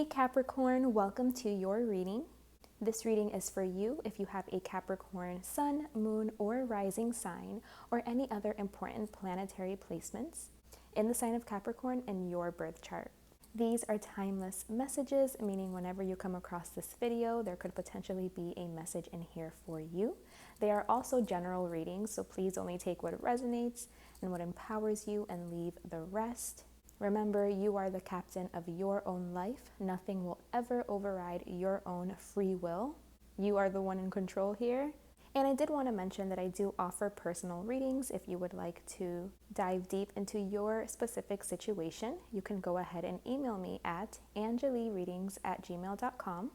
Hey Capricorn, welcome to your reading. This reading is for you if you have a Capricorn sun, moon, or rising sign, or any other important planetary placements in the sign of Capricorn in your birth chart. These are timeless messages, meaning whenever you come across this video, there could potentially be a message in here for you. They are also general readings, so please only take what resonates and what empowers you and leave the rest. Remember, you are the captain of your own life. Nothing will ever override your own free will. You are the one in control here. And I did want to mention that I do offer personal readings. If you would like to dive deep into your specific situation, you can go ahead and email me at angelireadings@gmail.com,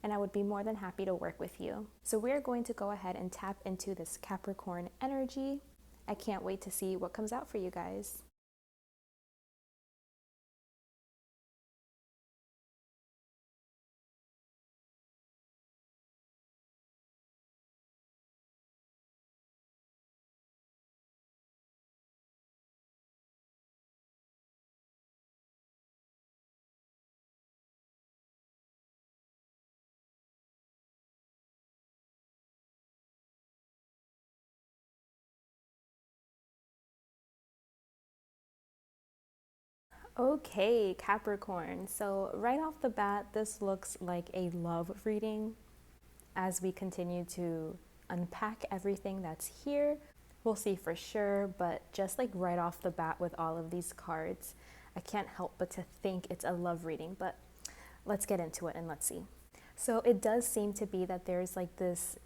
and I would be more than happy to work with you. So we're going to go ahead and tap into this Capricorn energy. I can't wait to see what comes out for you guys. Okay, Capricorn. So right off the bat, this looks like a love reading. As we continue to unpack everything that's here, we'll see for sure, but just like right off the bat with all of these cards, I can't help but to think it's a love reading, but let's get into it and let's see. So it does seem to be that there's like this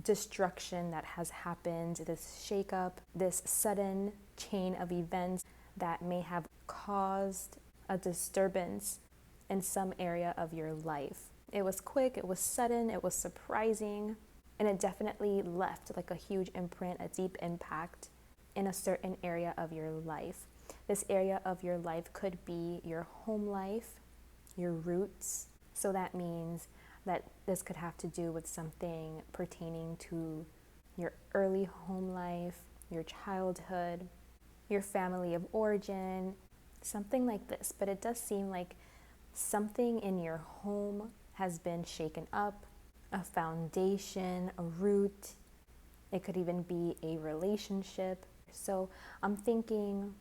destruction that has happened, this shakeup, this sudden chain of events that may have caused a disturbance in some area of your life. It was quick, it was sudden, it was surprising, and it definitely left like a huge imprint, a deep impact in a certain area of your life. This area of your life could be your home life, your roots. So that means that this could have to do with something pertaining to your early home life, your childhood, your family of origin, something like this. But it does seem like something in your home has been shaken up, a foundation, a root. It could even be a relationship. So I'm thinking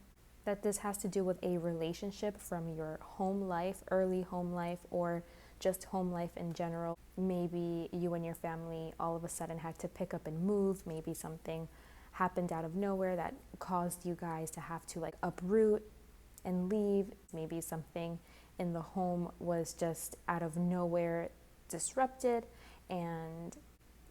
that this has to do with a relationship from your home life, early home life, or just home life in general. Maybe you and your family all of a sudden had to pick up and move. Maybe something happened out of nowhere that caused you guys to have to like uproot and leave. Maybe something in the home was just out of nowhere disrupted, and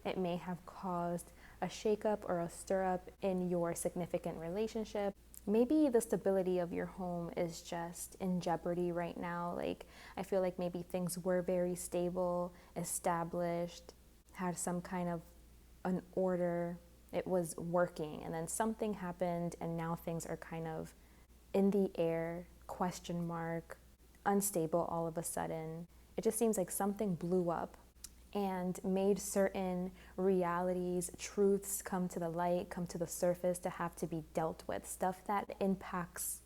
it may have caused a shakeup or a stir up in your significant relationship. Maybe the stability of your home is just in jeopardy right now. Like, I feel like maybe things were very stable, established, had some kind of an order. It was working, and then something happened, and now things are kind of in the air, question mark, unstable all of a sudden. It just seems like something blew up and made certain realities, truths come to the light, come to the surface to have to be dealt with, stuff that impacts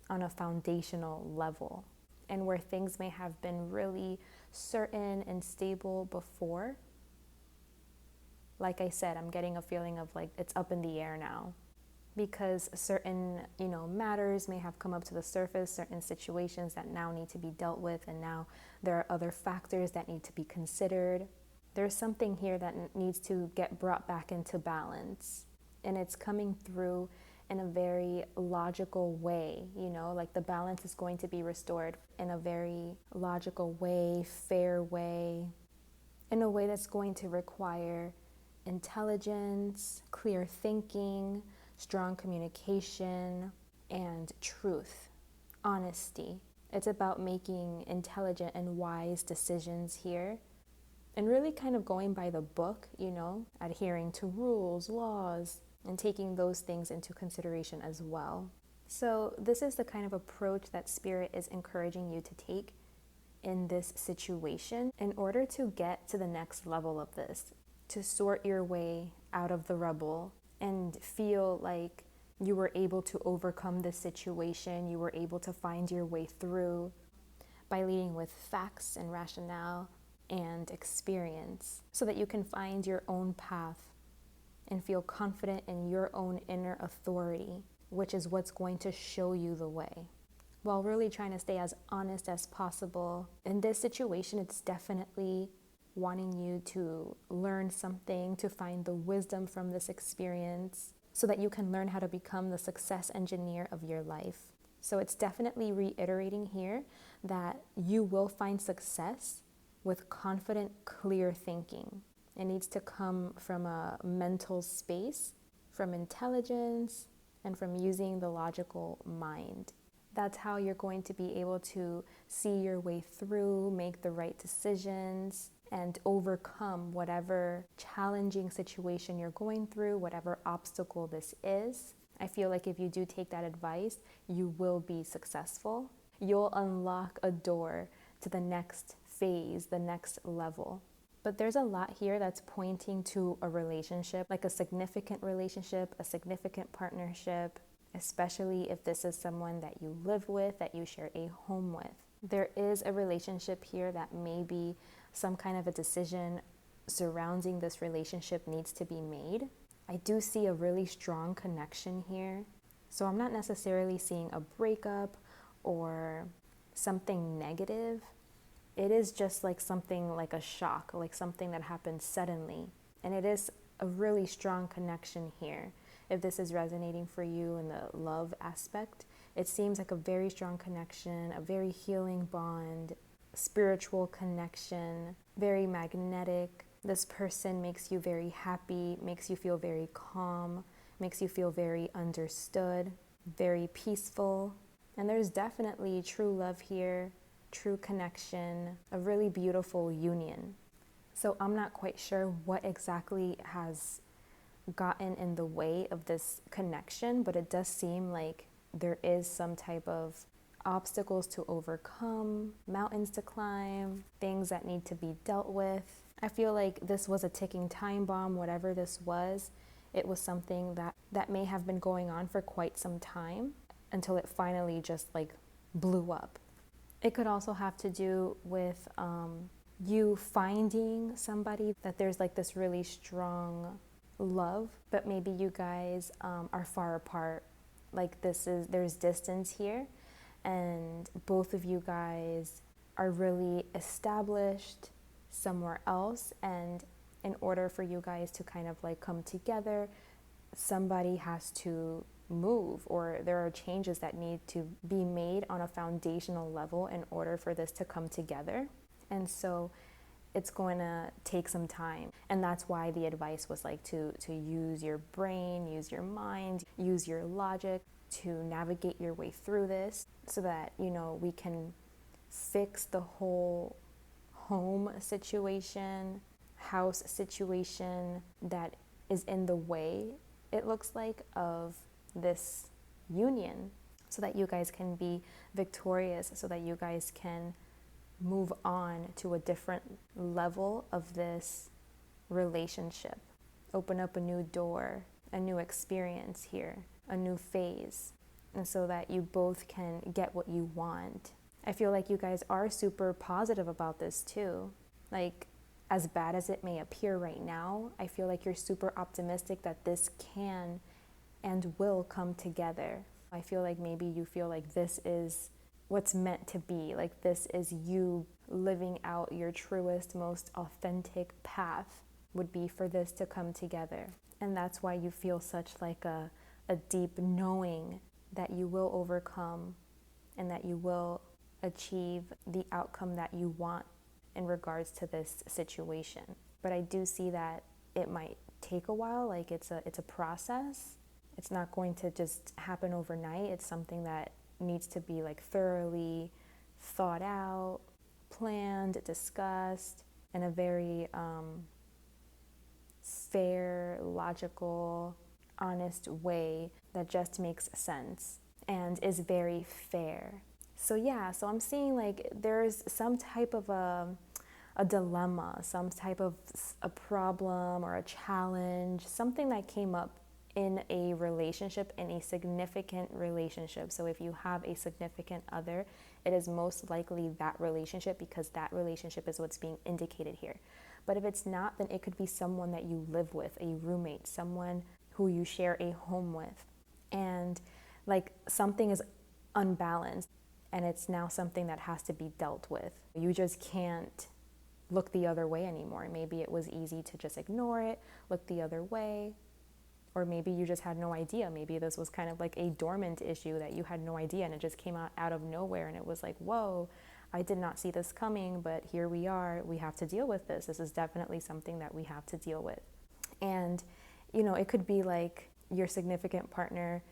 on a foundational level, and where things may have been really certain and stable before. Like I said, I'm getting a feeling of like it's up in the air now, because certain, matters may have come up to the surface, certain situations that now need to be dealt with, and now there are other factors that need to be considered. There's something here that needs to get brought back into balance, and it's coming through in a very logical way, like the balance is going to be restored in a very logical way, fair way, in a way that's going to require intelligence, clear thinking, strong communication, and truth, honesty. It's about making intelligent and wise decisions here, and really kind of going by the book, adhering to rules, laws, and taking those things into consideration as well. So this is the kind of approach that Spirit is encouraging you to take in this situation in order to get to the next level of this, to sort your way out of the rubble and feel like you were able to overcome this situation, you were able to find your way through. by leading with facts and rationale and experience, so that you can find your own path and feel confident in your own inner authority, which is what's going to show you the way, while really trying to stay as honest as possible. In this situation, it's definitely wanting you to learn something, to find the wisdom from this experience, so that you can learn how to become the success engineer of your life. So it's definitely reiterating here that you will find success with confident, clear thinking. It needs to come from a mental space, from intelligence, and from using the logical mind. That's how you're going to be able to see your way through, make the right decisions, and overcome whatever challenging situation you're going through, whatever obstacle this is. I feel like if you do take that advice, you will be successful. You'll unlock a door to the next phase, the next level. But there's a lot here that's pointing to a relationship, like a significant relationship, a significant partnership, especially if this is someone that you live with, that you share a home with. There is a relationship here that maybe some kind of a decision surrounding this relationship needs to be made. I do see a really strong connection here. So I'm not necessarily seeing a breakup or something negative. It is just like something like a shock, like something that happens suddenly. And it is a really strong connection here. If this is resonating for you in the love aspect, it seems like a very strong connection, a very healing bond, spiritual connection, very magnetic. This person makes you very happy, makes you feel very calm, makes you feel very understood, very peaceful. And there's definitely true love here, true connection, a really beautiful union. So I'm not quite sure what exactly has gotten in the way of this connection, but it does seem like there is some type of obstacles to overcome, mountains to climb, things that need to be dealt with. I feel like this was a ticking time bomb, whatever this was. It was something that may have been going on for quite some time until it finally just like blew up. It could also have to do with you finding somebody that there's like this really strong love, but maybe you guys are far apart. Like there's distance here, and both of you guys are really established somewhere else, and in order for you guys to kind of like come together, somebody has to move, or there are changes that need to be made on a foundational level in order for this to come together. And so it's going to take some time. And that's why the advice was like to use your brain, use your mind, use your logic to navigate your way through this, so that, you know, we can fix the whole home situation, house situation that is in the way, it looks like, of this union, so that you guys can be victorious, so that you guys can move on to a different level of this relationship, open up a new door, a new experience here, a new phase, and so that you both can get what you want. I feel like you guys are super positive about this too. Like, as bad as it may appear right now, I feel like you're super optimistic that this can and will come together. I feel like maybe you feel like this is what's meant to be, like this is you living out your truest, most authentic path would be for this to come together. And that's why you feel such like a deep knowing that you will overcome and that you will achieve the outcome that you want in regards to this situation. But I do see that it might take a while, like it's a process. It's not going to just happen overnight. It's something that needs to be like thoroughly thought out, planned, discussed in a very fair, logical, honest way that just makes sense and is very fair. So yeah, so I'm seeing like there's some type of a dilemma, some type of a problem or a challenge, something that came up in a relationship, in a significant relationship. So if you have a significant other it is most likely that relationship, because that relationship is what's being indicated here. But if it's not, then it could be someone that you live with, a roommate, someone who you share a home with. And like something is unbalanced and it's now something that has to be dealt with. You just can't look the other way anymore. Maybe it was easy to just ignore it, look the other way, or maybe you just had no idea. Maybe this was kind of like a dormant issue that you had no idea and it just came out of nowhere and it was like, whoa, I did not see this coming, but here we are. We have to deal with this. This is definitely something that we have to deal with. And, you know, it could be like your significant partner,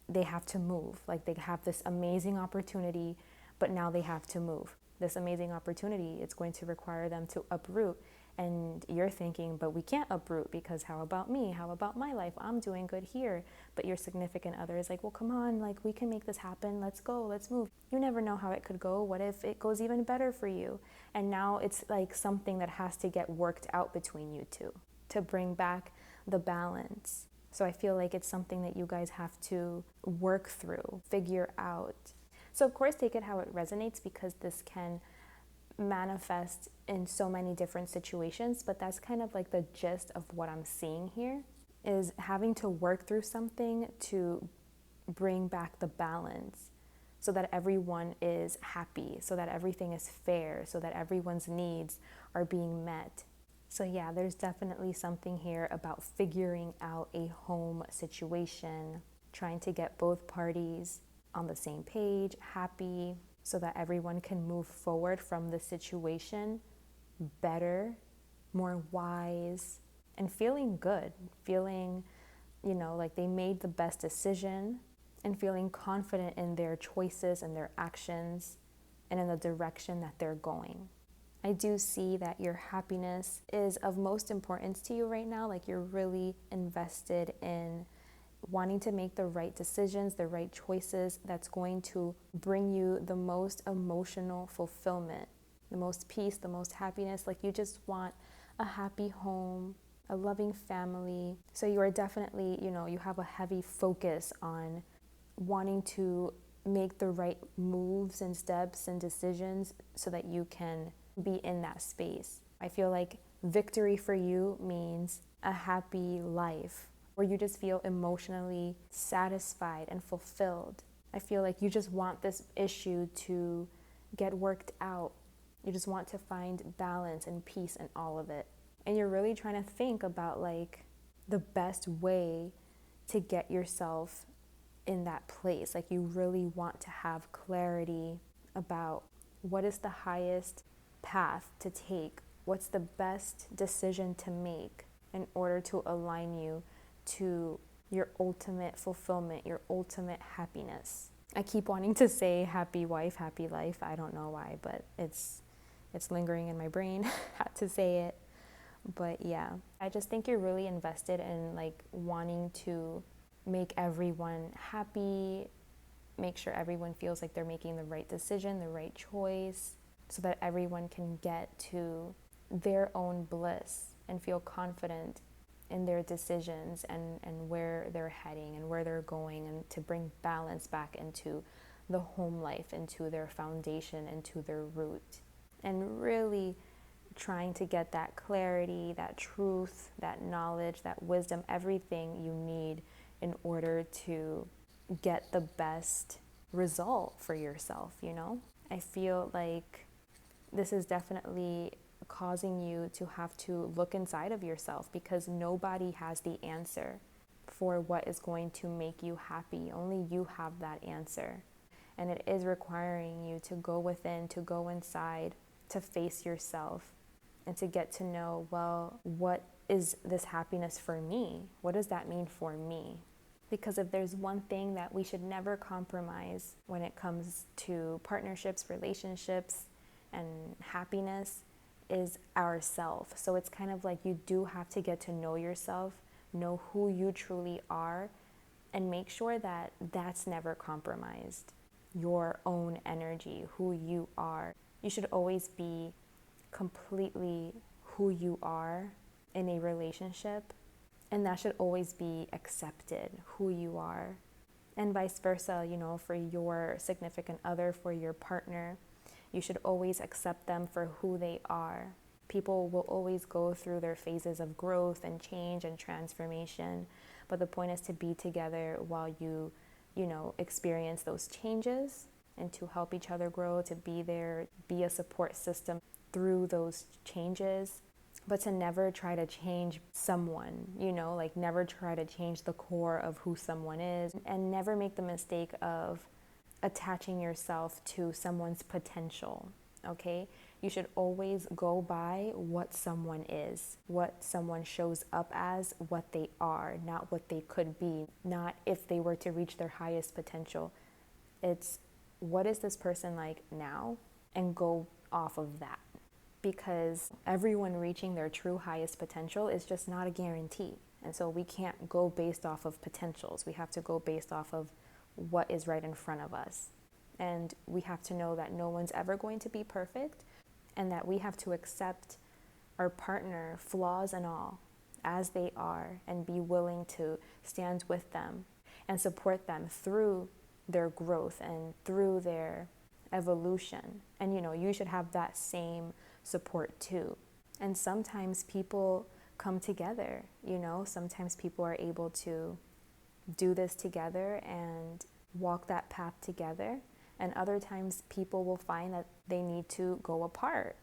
they have to move. Like they have this amazing opportunity, but now they have to move. This amazing opportunity, it's going to require them to uproot. And you're thinking, but we can't uproot because how about me? How about my life? I'm doing good here. But your significant other is like, well, come on, like we can make this happen. Let's go, let's move. You never know how it could go. What if it goes even better for you? And now it's like something that has to get worked out between you two to bring back the balance. So I feel like it's something that you guys have to work through, figure out. So of course, take it how it resonates, because this can manifest in so many different situations, but that's kind of like the gist of what I'm seeing here, is having to work through something to bring back the balance so that everyone is happy, so that everything is fair, so that everyone's needs are being met. So yeah, there's definitely something here about figuring out a home situation, trying to get both parties on the same page, happy, so that everyone can move forward from the situation better, more wise, and feeling good, feeling, you know, like they made the best decision, and feeling confident in their choices and their actions and in the direction that they're going. I do see that your happiness is of most importance to you right now. Like you're really invested in wanting to make the right decisions, the right choices that's going to bring you the most emotional fulfillment, the most peace, the most happiness. Like you just want a happy home, a loving family. So you are definitely, you know, you have a heavy focus on wanting to make the right moves and steps and decisions so that you can be in that space. I feel like victory for you means a happy life, where you just feel emotionally satisfied and fulfilled. I feel like you just want this issue to get worked out. You just want to find balance and peace in all of it. And you're really trying to think about like the best way to get yourself in that place. Like you really want to have clarity about what is the highest path to take, what's the best decision to make in order to align you to your ultimate fulfillment, your ultimate happiness. I keep wanting to say happy wife, happy life. I don't know why, but it's lingering in my brain. Had to say it. But yeah, I just think you're really invested in like wanting to make everyone happy, make sure everyone feels like they're making the right decision, the right choice, so that everyone can get to their own bliss and feel confident in their decisions and where they're heading and where they're going, and to bring balance back into the home life, into their foundation, into their root. And really trying to get that clarity, that truth, that knowledge, that wisdom, everything you need in order to get the best result for yourself, you know? I feel like this is definitely causing you to have to look inside of yourself, because nobody has the answer for what is going to make you happy. Only you have that answer. And it is requiring you to go within, to go inside, to face yourself, and to get to know, well, what is this happiness for me? What does that mean for me? Because if there's one thing that we should never compromise when it comes to partnerships, relationships, and happiness, is ourself. So it's kind of like you do have to get to know yourself, know who you truly are, and make sure that that's never compromised. Your own energy, who you are. You should always be completely who you are in a relationship, and that should always be accepted, who you are. And vice versa, for your significant other, for your partner, you should always accept them for who they are. People will always go through their phases of growth and change and transformation, but the point is to be together while you experience those changes, and to help each other grow, to be there, be a support system through those changes, but to never try to change someone, like never try to change the core of who someone is, and never make the mistake of attaching yourself to someone's potential, okay? You should always go by what someone is, what someone shows up as, what they are, not what they could be, not if they were to reach their highest potential. It's what is this person like now, and go off of that. Because everyone reaching their true highest potential is just not a guarantee. And so we can't go based off of potentials. We have to go based off of what is right in front of us. And we have to know that no one's ever going to be perfect, and that we have to accept our partner, flaws and all, as they are, and be willing to stand with them and support them through their growth and through their evolution. And you should have that same support too. And sometimes people come together, sometimes people are able to do this together and walk that path together. And other times people will find that they need to go apart,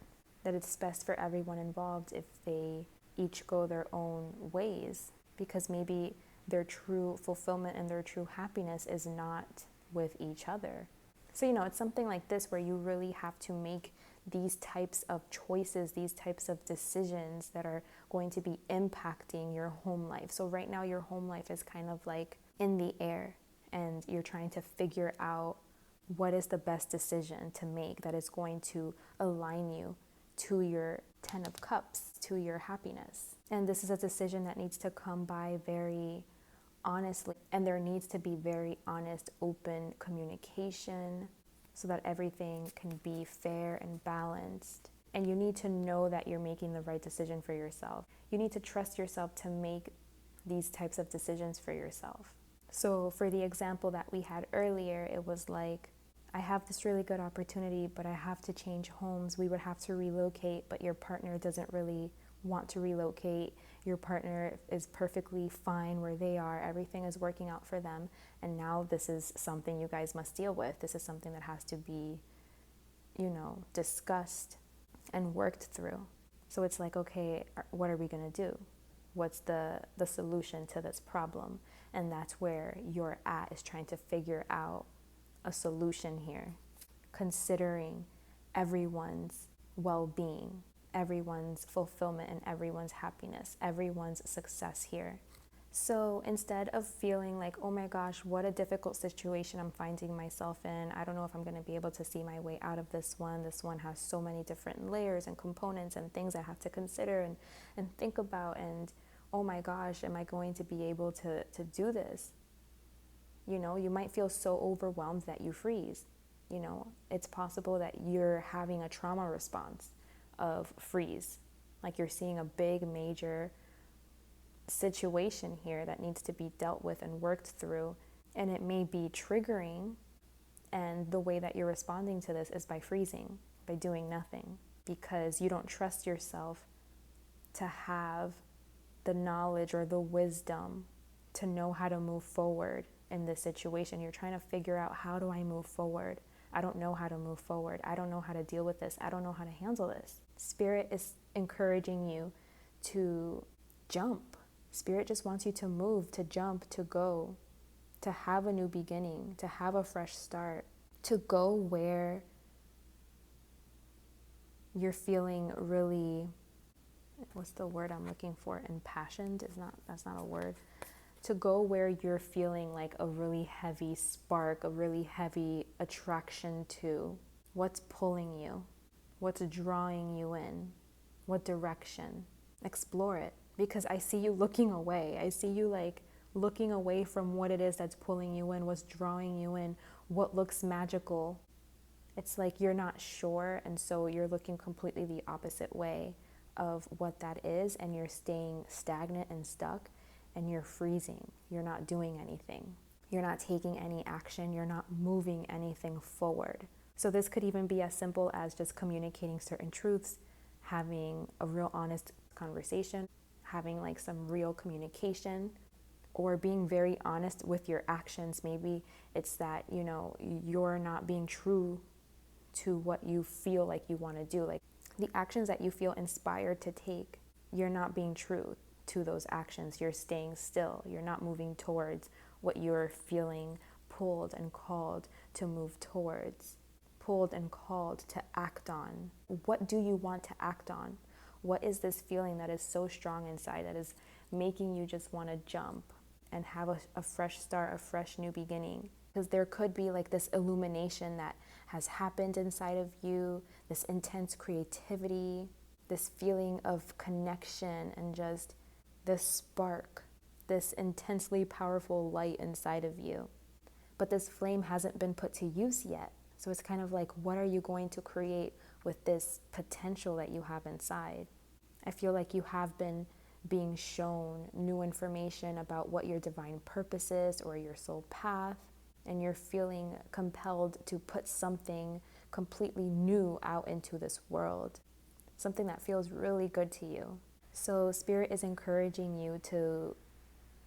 that it's best for everyone involved if they each go their own ways, because maybe their true fulfillment and their true happiness is not with each other. So, it's something like this where you really have to make these types of choices, these types of decisions that are going to be impacting your home life. So right now your home life is kind of like in the air, and you're trying to figure out what is the best decision to make that is going to align you to your 10 of Cups, to your happiness. And this is a decision that needs to come by very honestly, and there needs to be very honest, open communication so that everything can be fair and balanced. And you need to know that you're making the right decision for yourself. You need to trust yourself to make these types of decisions for yourself. So for the example that we had earlier, it was like, I have this really good opportunity, but I have to change homes. We would have to relocate, but your partner doesn't really want to relocate. Your partner is perfectly fine where they are. Everything is working out for them. And now this is something you guys must deal with. This is something that has to be, discussed and worked through. So it's like, okay, what are we going to do? What's the solution to this problem? And that's where you're at, is trying to figure out a solution here, considering everyone's well-being, everyone's fulfillment, and everyone's happiness, everyone's success here. So instead of feeling like, oh my gosh, what a difficult situation I'm finding myself in, I don't know if I'm going to be able to see my way out of this one has so many different layers and components and things I have to consider and think about, and oh my gosh, am I going to be able to do this? You might feel so overwhelmed that you freeze. It's possible that you're having a trauma response of freeze. Like you're seeing a big, major situation here that needs to be dealt with and worked through. And it may be triggering. And the way that you're responding to this is by freezing, by doing nothing, because you don't trust yourself to have the knowledge or the wisdom to know how to move forward in this situation. You're trying to figure out, how do I move forward? I don't know how to move forward. I don't know how to deal with this. I don't know how to handle this. Spirit is encouraging you to jump. Spirit just wants you to move, to jump, to go, to have a new beginning, to have a fresh start, to go where you're feeling really, what's the word I'm looking for? Impassioned that's not a word. To go where you're feeling like a really heavy spark, a really heavy attraction to what's pulling you, what's drawing you in, what direction. Explore it, because I see you looking away. I see you like looking away from what it is that's pulling you in, what's drawing you in, what looks magical. It's like you're not sure, and so you're looking completely the opposite way of what that is, and you're staying stagnant and stuck, and you're freezing. You're not doing anything. You're not taking any action. You're not moving anything forward. So this could even be as simple as just communicating certain truths, having a real honest conversation, having like some real communication, or being very honest with your actions. Maybe it's that, you're not being true to what you feel like you want to do. Like the actions that you feel inspired to take, you're not being true to those actions. You're staying still. You're not moving towards what you're feeling pulled and called to move towards, pulled and called to act on. What do you want to act on? What is this feeling that is so strong inside that is making you just want to jump and have a fresh start, a fresh new beginning? Because there could be like this illumination that has happened inside of you, this intense creativity, this feeling of connection, and just this spark, this intensely powerful light inside of you. But this flame hasn't been put to use yet. So it's kind of like, what are you going to create with this potential that you have inside? I feel like you have been being shown new information about what your divine purpose is or your soul path, and you're feeling compelled to put something completely new out into this world, something that feels really good to you. So Spirit is encouraging you to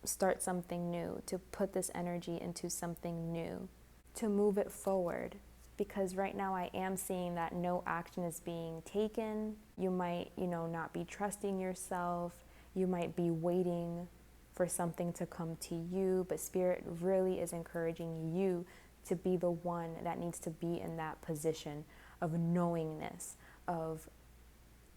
start something new, to put this energy into something new, to move it forward. Because right now I am seeing that no action is being taken. You might, not be trusting yourself. You might be waiting for something to come to you, but Spirit really is encouraging you to be the one that needs to be in that position of knowingness, of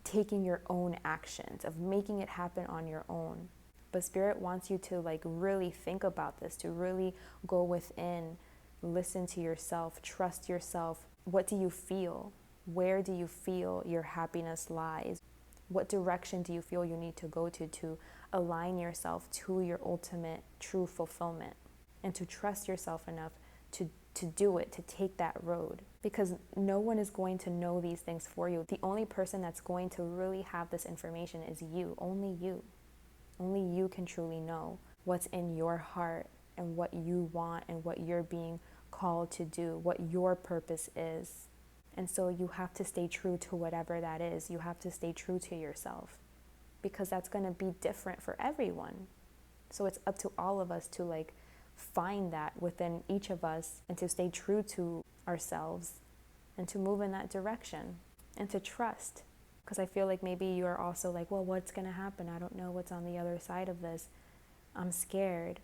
taking your own actions, of making it happen on your own. But Spirit wants you to really think about this, to really go within, listen to yourself, trust yourself. What do you feel? Where do you feel your happiness lies? What direction do you feel you need to go to align yourself to your ultimate true fulfillment, and to trust yourself enough to do it, to take that road? Because no one is going to know these things for you. The only person that's going to really have this information is you, only you. Only you can truly know what's in your heart and what you want and what you're being called to do, what your purpose is. And so you have to stay true to whatever that is. You have to stay true to yourself, because that's going to be different for everyone. So it's up to all of us to find that within each of us, and to stay true to ourselves, and to move in that direction, and to trust. Because I feel like maybe you're also well, what's going to happen? I don't know what's on the other side of this. I'm scared.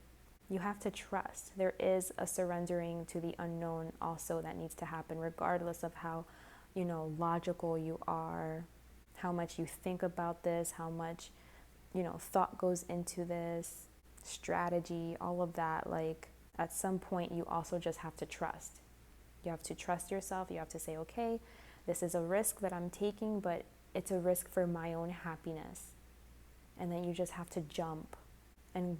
You have to trust. There is a surrendering to the unknown also that needs to happen, regardless of how, logical you are, how much you think about this, how much, thought goes into this, strategy, all of that. At some point, you also just have to trust. You have to trust yourself. You have to say, okay, this is a risk that I'm taking, but it's a risk for my own happiness. And then you just have to jump and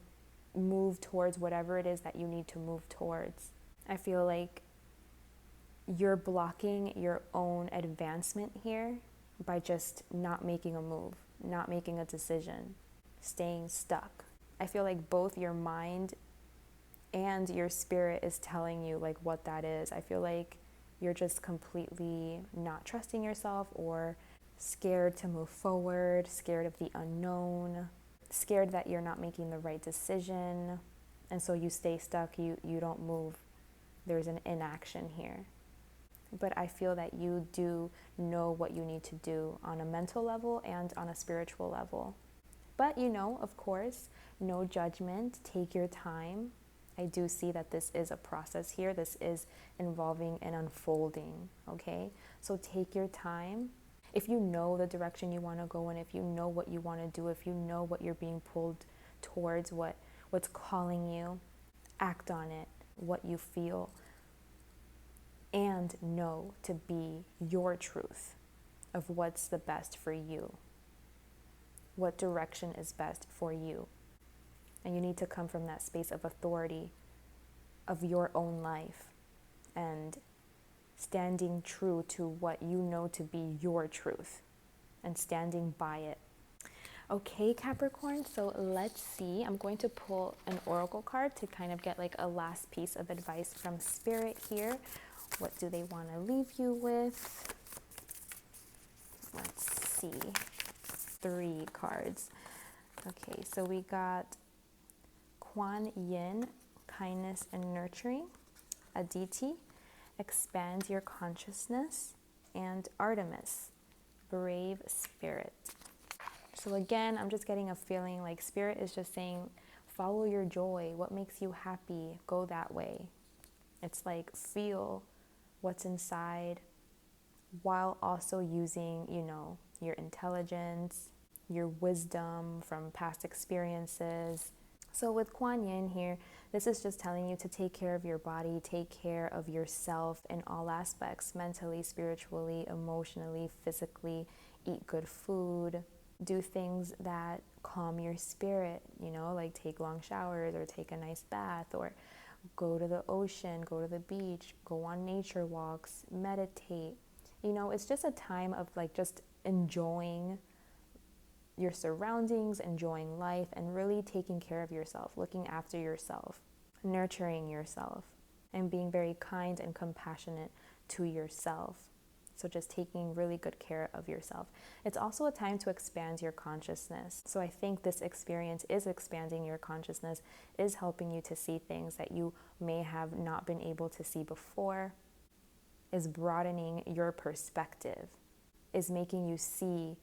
move towards whatever it is that you need to move towards. I feel like you're blocking your own advancement here by just not making a move, not making a decision, staying stuck. I feel like both your mind and your spirit is telling you what that is. I feel like you're just completely not trusting yourself, or scared to move forward, scared of the unknown, scared that you're not making the right decision, and so you stay stuck, you don't move. There's an inaction here. But I feel that you do know what you need to do on a mental level and on a spiritual level. But of course, no judgment, take your time. I do see that this is a process here. This is involving an unfolding, okay? So take your time. If you know the direction you want to go in, if you know what you want to do, if you know what you're being pulled towards, what's calling you, act on it, what you feel, and know to be your truth of what's the best for you, what direction is best for you. And you need to come from that space of authority of your own life and standing true to what you know to be your truth and standing by it. Okay, Capricorn, so let's see. I'm going to pull an oracle card to kind of get like a last piece of advice from Spirit here. What do they want to leave you with? Let's see. 3 cards. Okay, so we got Kuan Yin, kindness and nurturing, Aditi, expand your consciousness, and Artemis, brave spirit. So again, I'm just getting a feeling like Spirit is just saying, follow your joy. What makes you happy? Go that way. It's like feel what's inside while also using, your intelligence, your wisdom from past experiences. So with Kuan Yin here, this is just telling you to take care of your body, take care of yourself in all aspects, mentally, spiritually, emotionally, physically, eat good food, do things that calm your spirit, like take long showers or take a nice bath or go to the ocean, go to the beach, go on nature walks, meditate. It's just a time of like just enjoying your surroundings, enjoying life, and really taking care of yourself, looking after yourself, nurturing yourself, and being very kind and compassionate to yourself. So just taking really good care of yourself. It's also a time to expand your consciousness. So I think this experience is expanding your consciousness, is helping you to see things that you may have not been able to see before, is broadening your perspective, is making you see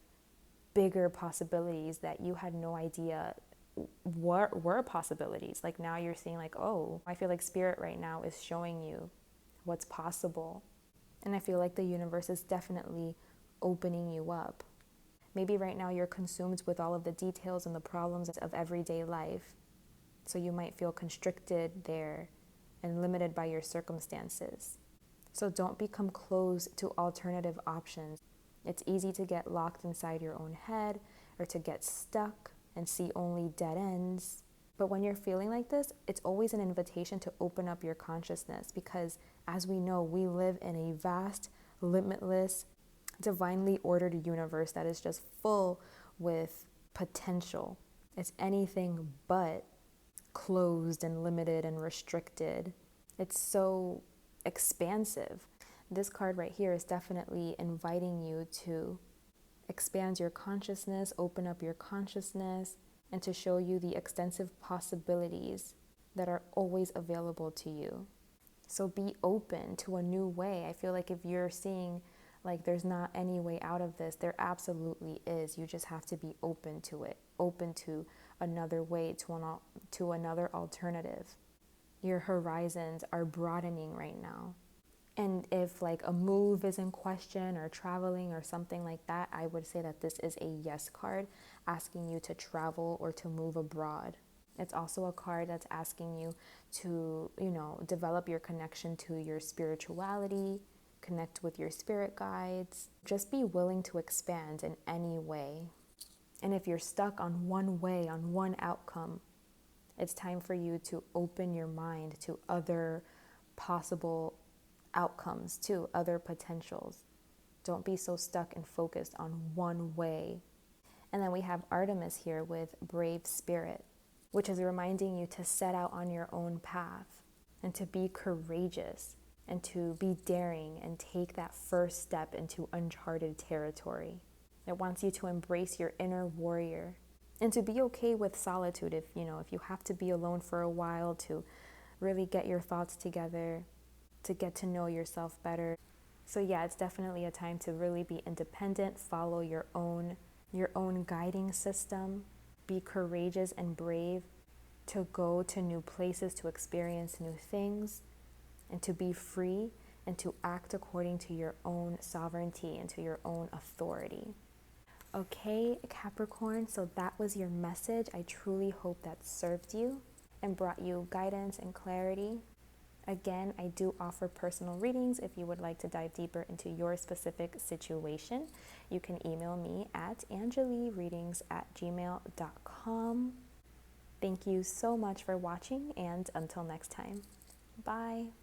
bigger possibilities that you had no idea were possibilities. Like now you're seeing like, oh, I feel like Spirit right now is showing you what's possible. And I feel like the universe is definitely opening you up. Maybe right now you're consumed with all of the details and the problems of everyday life. So you might feel constricted there and limited by your circumstances. So don't become closed to alternative options. It's easy to get locked inside your own head or to get stuck and see only dead ends. But when you're feeling like this, it's always an invitation to open up your consciousness because, as we know, we live in a vast, limitless, divinely ordered universe that is just full with potential. It's anything but closed and limited and restricted. It's so expansive. This card right here is definitely inviting you to expand your consciousness, open up your consciousness, and to show you the extensive possibilities that are always available to you. So be open to a new way. I feel like if you're seeing like there's not any way out of this, there absolutely is. You just have to be open to it, open to another way, to another alternative. Your horizons are broadening right now. And if like a move is in question or traveling or something like that, I would say that this is a yes card asking you to travel or to move abroad. It's also a card that's asking you to, develop your connection to your spirituality, connect with your spirit guides. Just be willing to expand in any way. And if you're stuck on one way, on one outcome, it's time for you to open your mind to other possible outcomes, to other potentials. Don't be so stuck and focused on one way. And then we have Artemis here with brave spirit, which is reminding you to set out on your own path and to be courageous and to be daring and take that first step into uncharted territory. It wants you to embrace your inner warrior and to be okay with solitude if you have to be alone for a while to really get your thoughts together, to get to know yourself better. So yeah, it's definitely a time to really be independent, follow your own guiding system, be courageous and brave, to go to new places, to experience new things, and to be free and to act according to your own sovereignty and to your own authority. Okay, Capricorn, so that was your message. I truly hope that served you and brought you guidance and clarity. Again, I do offer personal readings. If you would like to dive deeper into your specific situation, you can email me at angelireadings@gmail.com. Thank you so much for watching, and until next time, bye.